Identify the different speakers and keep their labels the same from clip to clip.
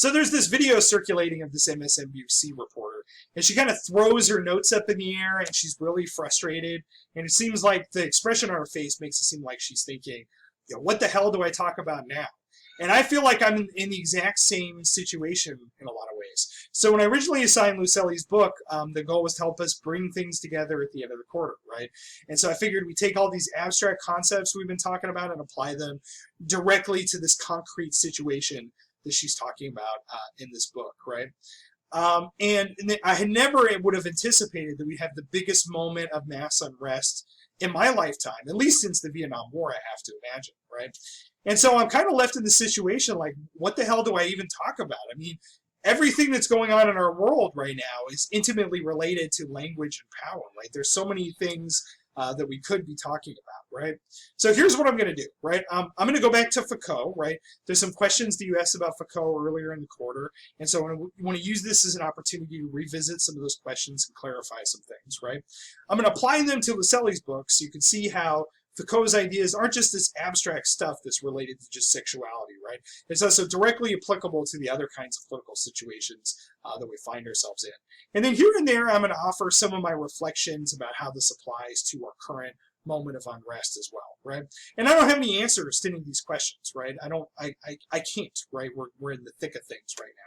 Speaker 1: So there's this video circulating of this MSNBC reporter, and she kind of throws her notes up in the air, and she's really frustrated. And it seems like the expression on her face makes it seem like she's thinking, what the hell do I talk about now? And I feel like I'm in the exact same situation in a lot of ways. So when I originally assigned Luiselli's book, the goal was to help us bring things together at the end of the quarter, right? And so I figured we'd take all these abstract concepts we've been talking about and apply them directly to this concrete situation that she's talking about in this book, right? And I had never would have anticipated that we'd have the biggest moment of mass unrest in my lifetime, at least since the Vietnam War, I have to imagine, right? And so I'm kind of left in the situation like, what the hell do I even talk about? I mean, everything that's going on in our world right now is intimately related to language and power. Like, there's so many things that we could be talking about, right? So here's what I'm going to do, right? I'm going to go back to Foucault, right? There's some questions that you asked about Foucault earlier in the quarter, and so I want to use this as an opportunity to revisit some of those questions and clarify some things, right? I'm going to apply them to Luiselli's book so you can see how Foucault's ideas aren't just this abstract stuff that's related to just sexuality, right? It's also directly applicable to the other kinds of political situations that we find ourselves in. And then here and there, I'm going to offer some of my reflections about how this applies to our current moment of unrest as well, right? And I don't have any answers to any of these questions, right? I can't, right? We're in the thick of things right now.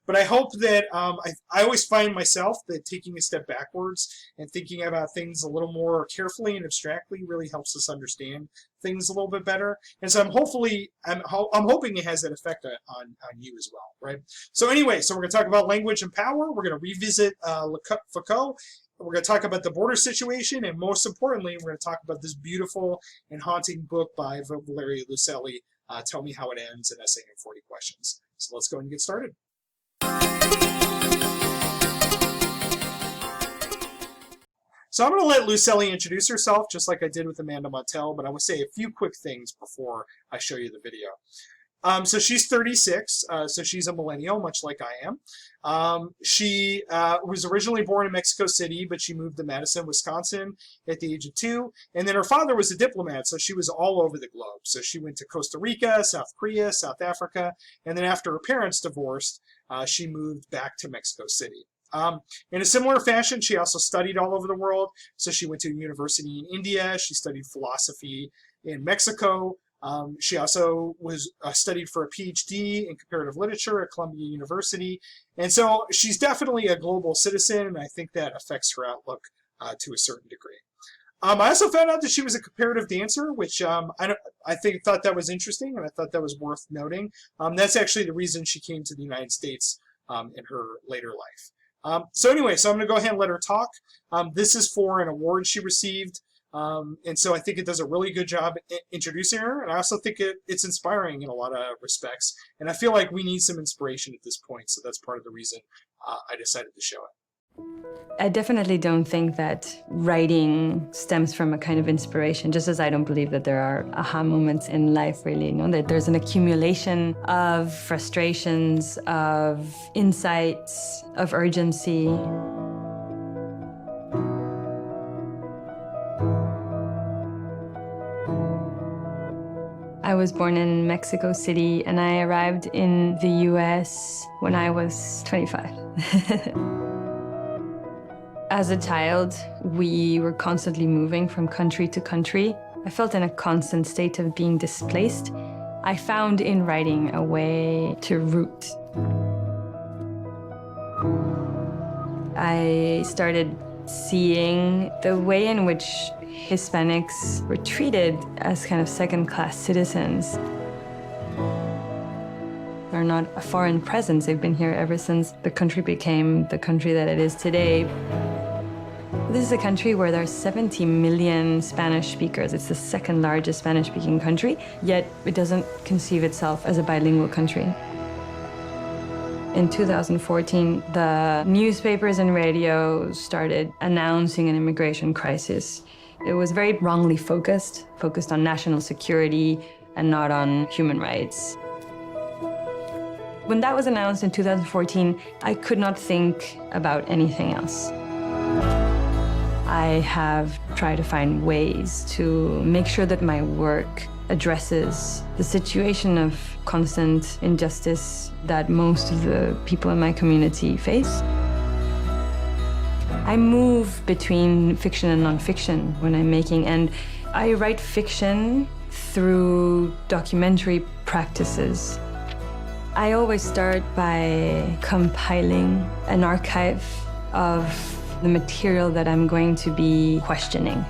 Speaker 1: But I hope that I always find myself that taking a step backwards and thinking about things a little more carefully and abstractly really helps us understand things a little bit better. And so I'm hoping it has that effect on you as well, right? So anyway, so we're going to talk about language and power. We're going to revisit Foucault. We're going to talk about the border situation, and most importantly, we're going to talk about this beautiful and haunting book by Valeria Luiselli, Tell Me How It Ends, an essay in 40 questions. So let's go ahead and get started. So I'm going to let Luiselli introduce herself, just like I did with Amanda Montell, but I will say a few quick things before I show you the video. So she's 36, so she's a millennial, much like I am. She was originally born in Mexico City, but she moved to Madison, Wisconsin at the age of 2. And then her father was a diplomat, so she was all over the globe. So she went to Costa Rica, South Korea, South Africa, and then after her parents divorced, she moved back to Mexico City. In a similar fashion, she also studied all over the world. So she went to a university in India. She studied philosophy in Mexico. She also studied for a PhD in comparative literature at Columbia University. And so she's definitely a global citizen, and I think that affects her outlook to a certain degree. I also found out that she was a comparative dancer, which I thought that was interesting, and I thought that was worth noting. That's actually the reason she came to the United States in her later life. So anyway, so I'm going to go ahead and let her talk. This is for an award she received. And so I think it does a really good job introducing her, and I also think it's inspiring in a lot of respects, and I feel like we need some inspiration at this point, so that's part of the reason I decided to show it.
Speaker 2: I definitely don't think that writing stems from a kind of inspiration, just as I don't believe that there are aha moments in life, really, you know, that there's an accumulation of frustrations, of insights, of urgency. I was born in Mexico City, and I arrived in the US when I was 25. As a child, we were constantly moving from country to country. I felt in a constant state of being displaced. I found in writing a way to root. I started seeing the way in which Hispanics were treated as kind of second-class citizens. They're not a foreign presence. They've been here ever since the country became the country that it is today. This is a country where there are 70 million Spanish speakers. It's the second largest Spanish-speaking country, yet it doesn't conceive itself as a bilingual country. In 2014, the newspapers and radio started announcing an immigration crisis. It was very wrongly focused on national security and not on human rights. When that was announced in 2014, I could not think about anything else. I have tried to find ways to make sure that my work addresses the situation of constant injustice that most of the people in my community face. I move between fiction and nonfiction when I'm making, and I write fiction through documentary practices. I always start by compiling an archive of the material that I'm going to be questioning.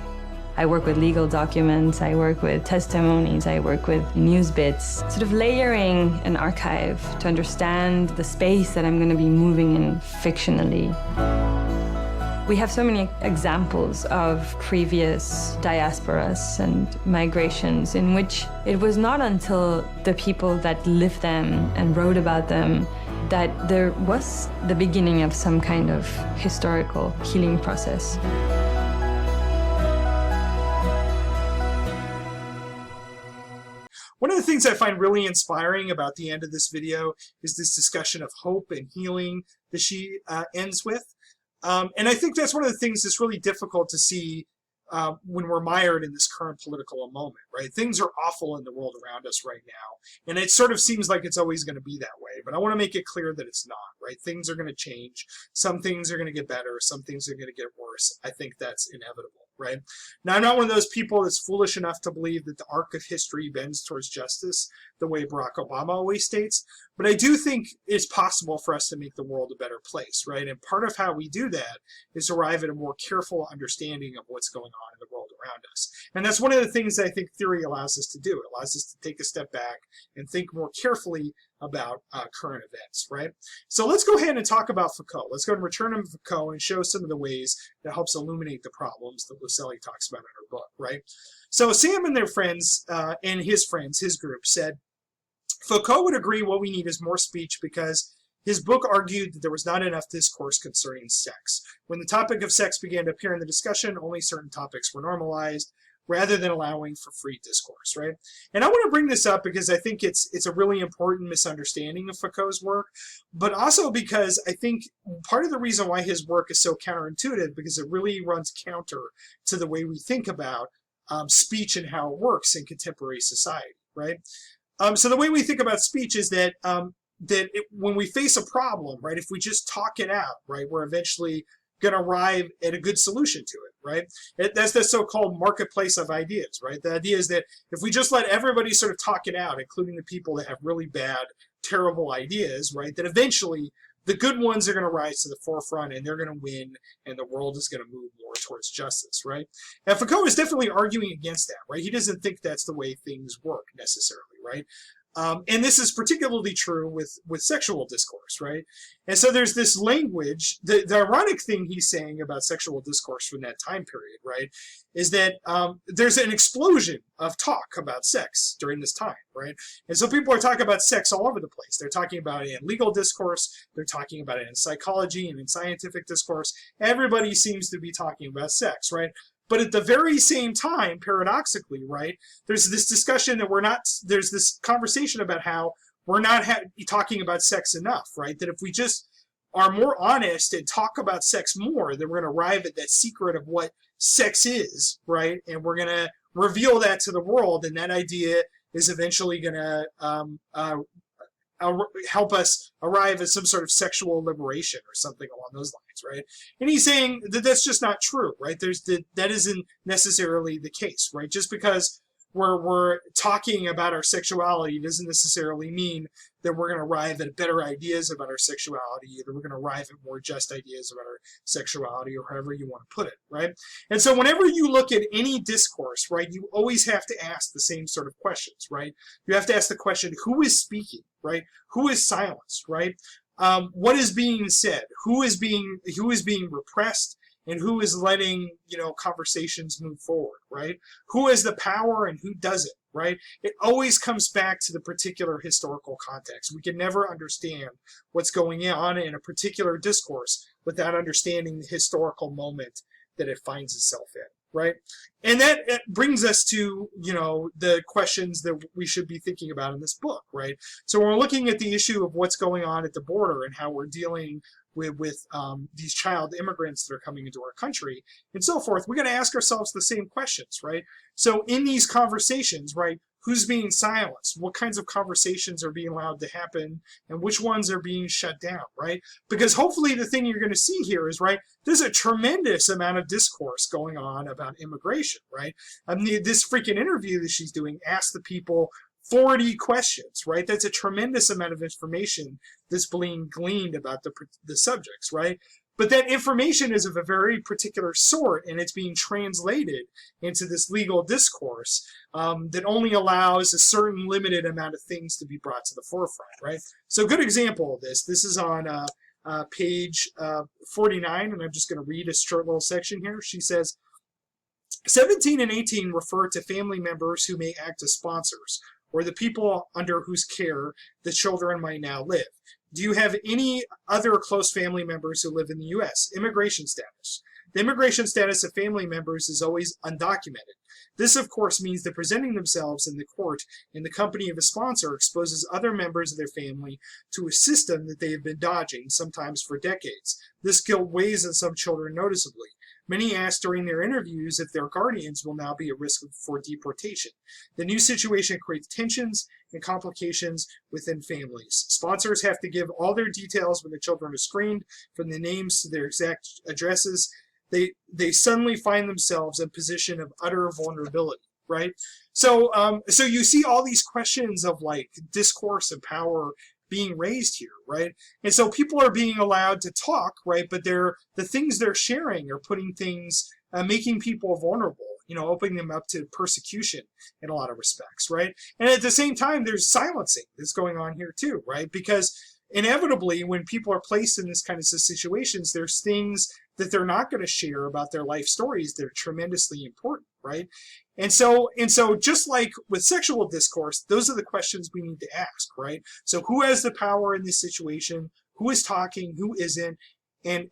Speaker 2: I work with legal documents, I work with testimonies, I work with news bits, sort of layering an archive to understand the space that I'm going to be moving in fictionally. We have so many examples of previous diasporas and migrations in which it was not until the people that lived them and wrote about them that there was the beginning of some kind of historical healing process.
Speaker 1: One of the things I find really inspiring about the end of this video is this discussion of hope and healing that she ends with. And I think that's one of the things that's really difficult to see when we're mired in this current political moment, right? Things are awful in the world around us right now, and it sort of seems like it's always going to be that way. But I want to make it clear that it's not, right? Things are going to change. Some things are going to get better. Some things are going to get worse. I think that's inevitable, right? Now, I'm not one of those people that's foolish enough to believe that the arc of history bends towards justice the way Barack Obama always states, but I do think it's possible for us to make the world a better place, right? And part of how we do that is arrive at a more careful understanding of what's going on in the world around us. And that's one of the things that I think theory allows us to do. It allows us to take a step back and think more carefully about current events, right? So let's go ahead and talk about Foucault. Let's go and return to Foucault and show some of the ways that helps illuminate the problems that Luiselli talks about in her book, right? So Sam and their friends, and his friends, his group, said, Foucault would agree what we need is more speech because his book argued that there was not enough discourse concerning sex. When the topic of sex began to appear in the discussion, only certain topics were normalized rather than allowing for free discourse, right? And I want to bring this up because I think it's a really important misunderstanding of Foucault's work, but also because I think part of the reason why his work is so counterintuitive because it really runs counter to the way we think about speech and how it works in contemporary society, right? So the way we think about speech is that when we face a problem, right, if we just talk it out, right, we're eventually going to arrive at a good solution to it, right? That's the so-called marketplace of ideas, right? The idea is that if we just let everybody sort of talk it out, including the people that have really bad, terrible ideas, right, that eventually the good ones are going to rise to the forefront and they're going to win and the world is going to move more towards justice, right? And Foucault is definitely arguing against that, right? He doesn't think that's the way things work necessarily, right? And this is particularly true with sexual discourse, right? And so there's this language, the ironic thing he's saying about sexual discourse from that time period, right, is that there's an explosion of talk about sex during this time, right? And so people are talking about sex all over the place. They're talking about it in legal discourse, they're talking about it in psychology and in scientific discourse. Everybody seems to be talking about sex, right? But at the very same time, paradoxically, right, there's this discussion that there's this conversation about how we're not talking about sex enough, right? That if we just are more honest and talk about sex more, then we're going to arrive at that secret of what sex is, right? And we're going to reveal that to the world, and that idea is eventually going to help us arrive at some sort of sexual liberation or something along those lines, right? And he's saying that that's just not true, right? That isn't necessarily the case, right? Just because we're talking about our sexuality doesn't necessarily mean that we're going to arrive at better ideas about our sexuality, that we're going to arrive at more just ideas about our sexuality, or however you want to put it, right? And so whenever you look at any discourse, right, you always have to ask the same sort of questions, right? You have to ask the question, who is speaking, right? Who is silenced, right? What is being said? Who is being repressed? And who is letting, conversations move forward, right? Who has the power and who doesn't, right? It always comes back to the particular historical context. We can never understand what's going on in a particular discourse without understanding the historical moment that it finds itself in, right? And that brings us to, the questions that we should be thinking about in this book, right? So when we're looking at the issue of what's going on at the border and how we're dealing with these child immigrants that are coming into our country and so forth, we're going to ask ourselves the same questions, right? So in these conversations, right, who's being silenced, what kinds of conversations are being allowed to happen, and which ones are being shut down, right? Because hopefully the thing you're going to see here is, right, there's a tremendous amount of discourse going on about immigration, right? I mean, this freaking interview that she's doing asks the people 40 questions, right? That's a tremendous amount of information that's being gleaned about the subjects, right? But that information is of a very particular sort, and it's being translated into this legal discourse that only allows a certain limited amount of things to be brought to the forefront, right? So a good example of this is on page 49, and I'm just going to read a short little section here. She says, 17 and 18 refer to family members who may act as sponsors, or the people under whose care the children might now live. Do you have any other close family members who live in the U.S.? Immigration status. The immigration status of family members is always undocumented. This, of course, means that presenting themselves in the court in the company of a sponsor exposes other members of their family to a system that they have been dodging, sometimes for decades. This guilt weighs on some children noticeably. Many ask during their interviews if their guardians will now be at risk for deportation. The new situation creates tensions and complications within families. Sponsors have to give all their details when the children are screened, from the names to their exact addresses. They suddenly find themselves in a position of utter vulnerability, right? So you see all these questions of like discourse and power being raised here, right? And so people are being allowed to talk, right? But the things they're sharing are putting things, making people vulnerable, opening them up to persecution in a lot of respects, right? And at the same time, there's silencing that's going on here too, right? Because inevitably, when people are placed in this kind of situations, there's things that they're not going to share about their life stories that are tremendously important, right? And so just like with sexual discourse, those are the questions we need to ask, right? So who has the power in this situation? Who is talking? Who isn't? And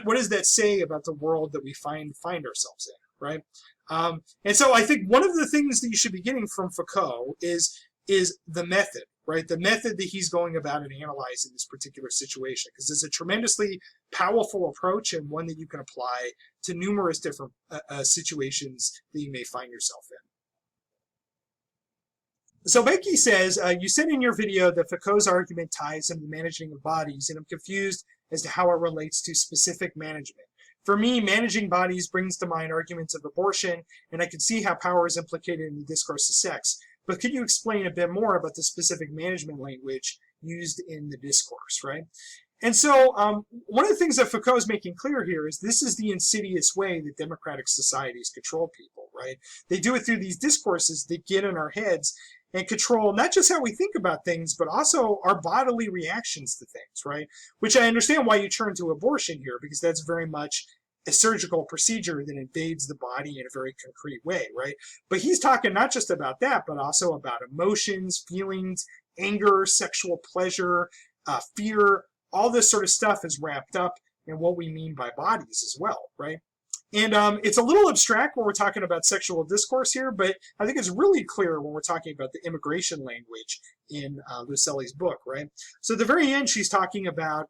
Speaker 1: what does that say about the world that we find ourselves in, right? And so I think one of the things that you should be getting from Foucault is the method, right? The method that he's going about and analyzing this particular situation, because it's a tremendously powerful approach and one that you can apply to numerous different situations that you may find yourself in. So Becky says, you said in your video that Foucault's argument ties into the managing of bodies, and I'm confused as to how it relates to specific management. For me, managing bodies brings to mind arguments of abortion, and I can see how power is implicated in the discourse of sex. But could you explain a bit more about the specific management language used in the discourse, right? And so one of the things that Foucault is making clear here is this is the insidious way that democratic societies control people, right? They do it through these discourses that get in our heads and control not just how we think about things, but also our bodily reactions to things, right? Which I understand why you turn to abortion here, because that's very much a surgical procedure that invades the body in a very concrete way, right? But he's talking not just about that, but also about emotions, feelings, anger, sexual pleasure, fear. All this sort of stuff is wrapped up in what we mean by bodies as well, right? And it's a little abstract when we're talking about sexual discourse here, but I think it's really clear when we're talking about the immigration language in Luiselli's book, right? So at the very end, she's talking about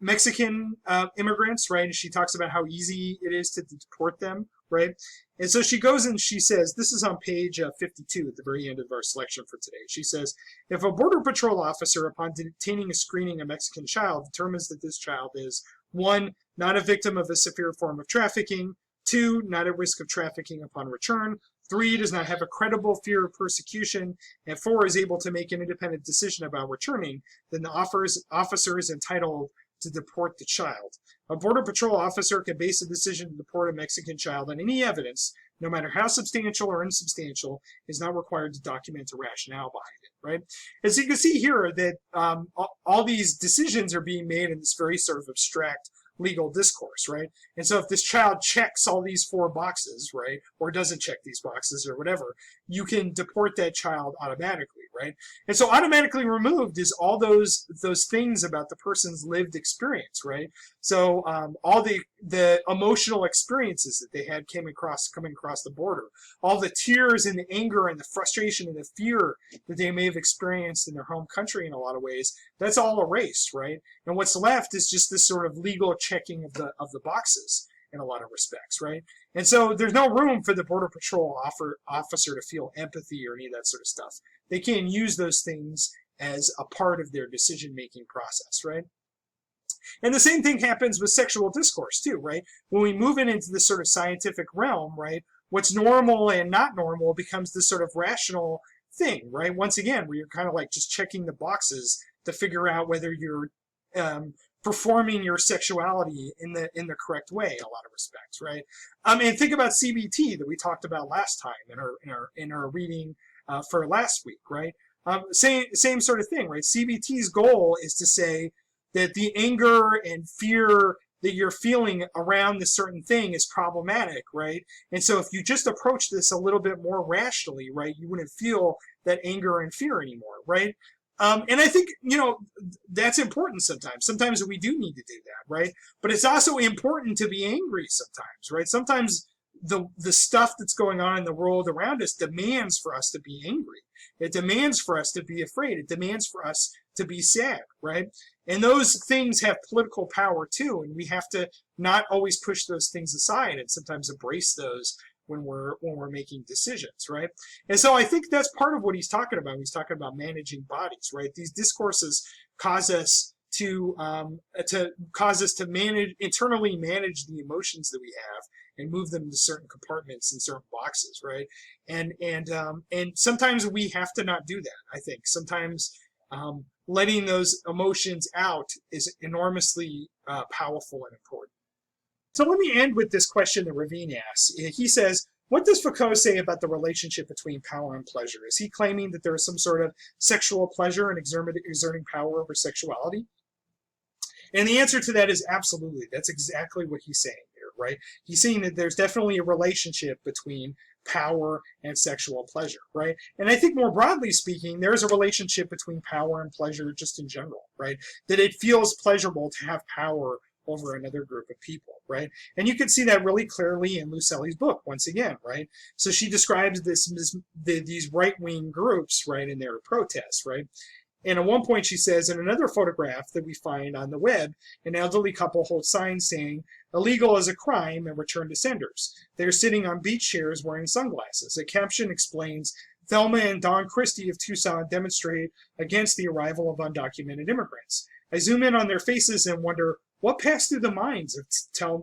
Speaker 1: Mexican immigrants, right? And she talks about how easy it is to deport them, right? And so she goes and she says, this is on page 52 at the very end of our selection for today. She says, if a Border Patrol officer, upon detaining a screening a Mexican child, determines that this child is, 1, not a victim of a severe form of trafficking, 2, not at risk of trafficking upon return, 3, does not have a credible fear of persecution, and 4, is able to make an independent decision about returning, then the officer is entitled to deport the child. A Border Patrol officer can base a decision to deport a Mexican child on any evidence, no matter how substantial or insubstantial, is not required to document a rationale behind it, right? And so you can see here that all these decisions are being made in this very sort of abstract legal discourse, right? And so if this child checks all these 4 boxes, right, or doesn't check these boxes or whatever, you can deport that child automatically, right? And so automatically removed is all those things about the person's lived experience, right? So all the emotional experiences that they had coming across the border, all the tears and the anger and the frustration and the fear that they may have experienced in their home country in a lot of ways, that's all erased, right? And what's left is just this sort of legal checking of the boxes. in a lot of respects, right? And so there's no room for the Border Patrol officer to feel empathy or any of that sort of stuff. They can't use those things as a part of their decision-making process, right? And the same thing happens with sexual discourse too, right? When we move it into this sort of scientific realm, right, what's normal and not normal becomes this sort of rational thing, right? Once again, where you're kind of like just checking the boxes to figure out whether you're performing your sexuality in the correct way in a lot of respects, right? And think about CBT that we talked about last time in our reading for last week, right? Same sort of thing, right? CBT's goal is to say that the anger and fear that you're feeling around this certain thing is problematic, right? And so if you just approach this a little bit more rationally, right, you wouldn't feel that anger and fear anymore, right? And I think, that's important sometimes. Sometimes we do need to do that, right? But it's also important to be angry sometimes, right? Sometimes the stuff that's going on in the world around us demands for us to be angry. It demands for us to be afraid. It demands for us to be sad, right? And those things have political power too, and we have to not always push those things aside and sometimes embrace those when we're making decisions, right? And so I think that's part of what he's talking about. He's talking about managing bodies, right? These discourses cause us to internally manage the emotions that we have and move them into certain compartments and certain boxes, right? And sometimes we have to not do that. I think sometimes letting those emotions out is enormously powerful and important. So let me end with this question that Ravine asks. He says, what does Foucault say about the relationship between power and pleasure? Is he claiming that there is some sort of sexual pleasure in exerting power over sexuality? And the answer to that is absolutely. That's exactly what he's saying here, right? He's saying that there's definitely a relationship between power and sexual pleasure, right? And I think more broadly speaking, there's a relationship between power and pleasure just in general, right? That it feels pleasurable to have power over another group of people, right? And you can see that really clearly in Luiselli's book, once again, right? So she describes these right-wing groups, right, in their protests, right? And at one point she says, in another photograph that we find on the web, an elderly couple holds signs saying, illegal is a crime and return to senders. They're sitting on beach chairs wearing sunglasses. A caption explains, Thelma and Don Christie of Tucson demonstrate against the arrival of undocumented immigrants. I zoom in on their faces and wonder, what passed through the minds of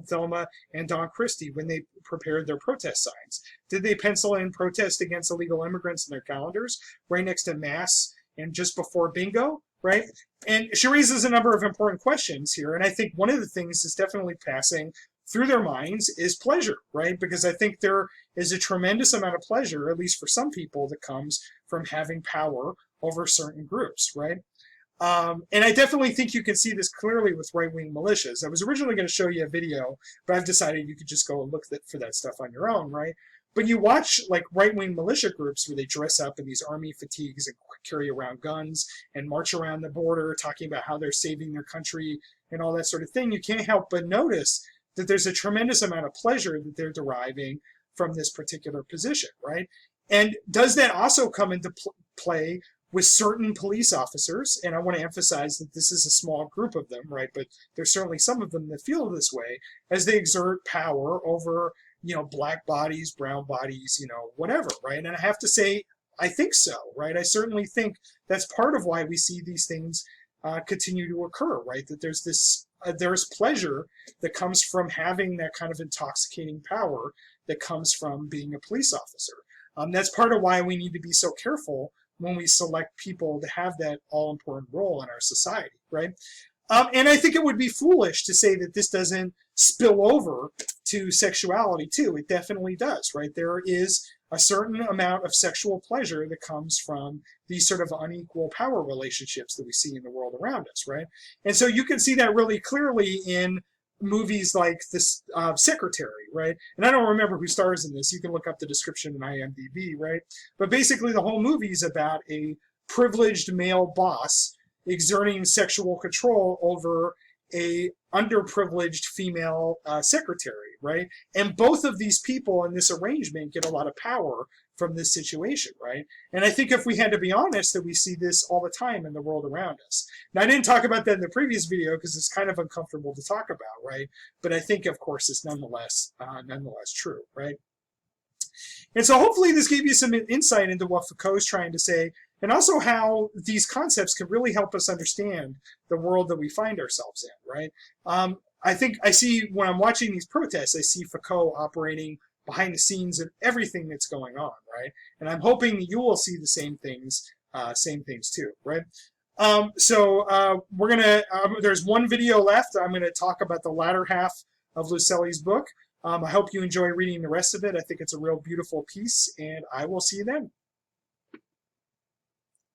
Speaker 1: Thelma and Don Christie when they prepared their protest signs? Did they pencil in protest against illegal immigrants in their calendars, right next to Mass and just before bingo, right? And she raises a number of important questions here, and I think one of the things that's definitely passing through their minds is pleasure, right? Because I think there is a tremendous amount of pleasure, at least for some people, that comes from having power over certain groups, right? And I definitely think you can see this clearly with right-wing militias. I was originally going to show you a video, but I've decided you could just go and look for that stuff on your own, right? But you watch like right-wing militia groups where they dress up in these army fatigues and carry around guns and march around the border talking about how they're saving their country and all that sort of thing. You can't help but notice that there's a tremendous amount of pleasure that they're deriving from this particular position, right? And does that also come into play with certain police officers? And I want to emphasize that this is a small group of them, right? But there's certainly some of them that feel this way as they exert power over, black bodies, brown bodies, whatever, right? And I have to say, I think so, right? I certainly think that's part of why we see these things continue to occur, right? That there's pleasure that comes from having that kind of intoxicating power that comes from being a police officer. That's part of why we need to be so careful when we select people to have that all-important role in our society, right? And I think it would be foolish to say that this doesn't spill over to sexuality too. It definitely does, right? There is a certain amount of sexual pleasure that comes from these sort of unequal power relationships that we see in the world around us, right? And so you can see that really clearly in movies like this Secretary, right? And I don't remember who stars in this. You can look up the description in IMDb, right? But basically the whole movie is about a privileged male boss exerting sexual control over a underprivileged female secretary, right? And both of these people in this arrangement get a lot of power from this situation, right? And I think if we had to be honest, that we see this all the time in the world around us. Now, I didn't talk about that in the previous video because it's kind of uncomfortable to talk about, right? But I think, of course, it's nonetheless true, right? And so hopefully this gave you some insight into what Foucault is trying to say, and also how these concepts can really help us understand the world that we find ourselves in, right? I think I see, when I'm watching these protests, I see Foucault operating behind the scenes of everything that's going on, right? And I'm hoping you will see the same things too, right? We're gonna, there's one video left. I'm gonna talk about the latter half of Luiselli's book. I hope you enjoy reading the rest of it. I think it's a real beautiful piece, and I will see you then.